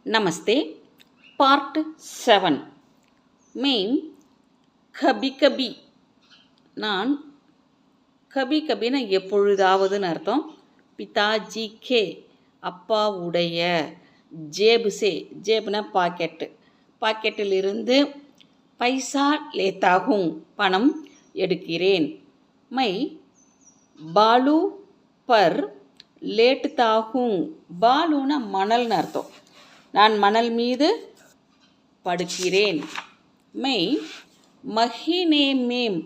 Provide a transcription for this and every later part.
நமஸ்தே. Part 7. Main கபி கபி. நான் கபி கபின்னு எப்பொழுதாவதுன்னு அர்த்தம். பிதாஜி K அப்பாவுடைய, ஜேபு சே, ஜேபுனா பாக்கெட்டு, பாக்கெட்டிலிருந்து பைசா லேத்தாகும் பணம் எடுக்கிறேன். மை பாலு பர் லேட்டுதாகும். பாலுனா மணல்னு அர்த்தம். நான் மணல் மீது படுக்கிறேன். மை மஹீனே மேம்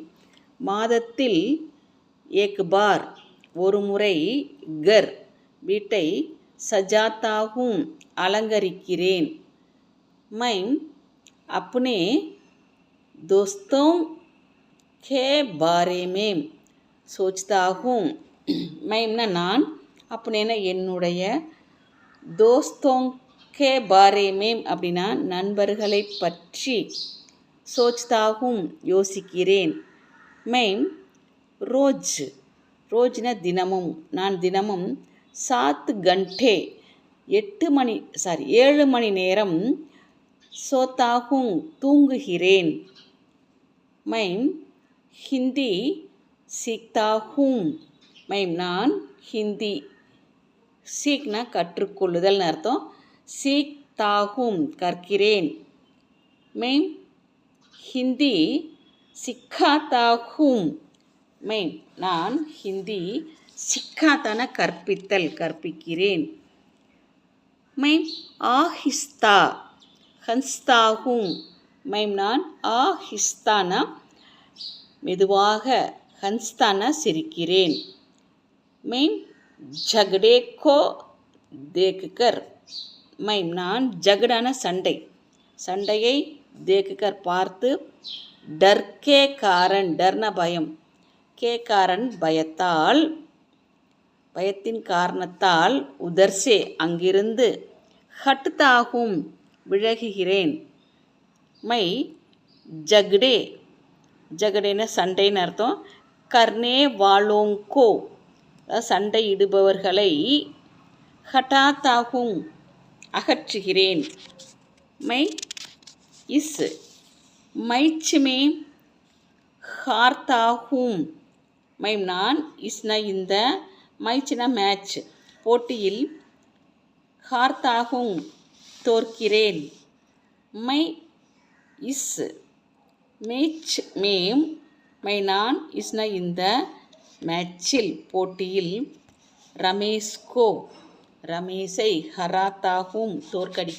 மாதத்தில் ஏக் பார் ஒரு முறை கர் வீட்டை சஜாத்தாகும் அலங்கரிக்கிறேன். மை அப்னே தோஸ்தோं के बारे में सोचता हूँ. மைம்னா நான், அப்படின்னா என்னுடைய, தோஸ்தோं के बारे में அப்படின்னா நண்பர்களை பற்றி, सोचता हूँ யோசிக்கிறேன். மைம் ரோஜ், ரோஜ்னா தினமும், நான் தினமும் 7 घंटे 7 மணி நேரம் सोता हूँ தூங்குகிறேன். மைம் ஹிந்தி சீக்தா ஹூம். மைம் நான் ஹிந்தி, சீக்னா கற்றுக்கொள்ளுதல்னு அர்த்தம், சீக்தா ஹூம் கற்கிறேன். மைம் ஹிந்தி சிக்காத்தா ஹூம். மைம் நான் ஹிந்தி சிக்காத்தான கற்பித்தல், கற்பிக்கிறேன். மைம் ஆஹிஸ்தா ஹன்ஸ்தா ஹூம். மைம் நான் ஆஹிஸ்தானா மெதுவாக, ஹன்ஸ்தானா சிரிக்கிறேன். மைம் ஜகடே கோ தேக்குகர். மைம் நான் ஜகடான சண்டை, சண்டையை தேக்குகர் பார்த்து, டர்கே காரன், டர்ன பயம், கே காரன் பயத்தால், பயத்தின் காரணத்தால், உதர்சே அங்கிருந்து, ஹட்டுதாகும் விலகுகிறேன். மை ஜகடே, ஜகடேன சண்டைன்னு அர்த்தம், கர்னே வாலோங்கோ சண்டையிடுபவர்களை, ஹட்டாத்தாகும் அகற்றுகிறேன். மை இஸ் मैच में हारता हूँ. மைம் நான், இஸ்னா இந்த, मैचனா மேட்ச் போட்டியில், ஹார்த்தாகும் தோற்கிறேன். மை இஸ் மேட்ச் மேம், மை நான், இஸ்னா இந்த, மேட்சில் போட்டியில், ரமேஷ்கோ ரமேஷை, ஹராத்தாகும் தோற்கடி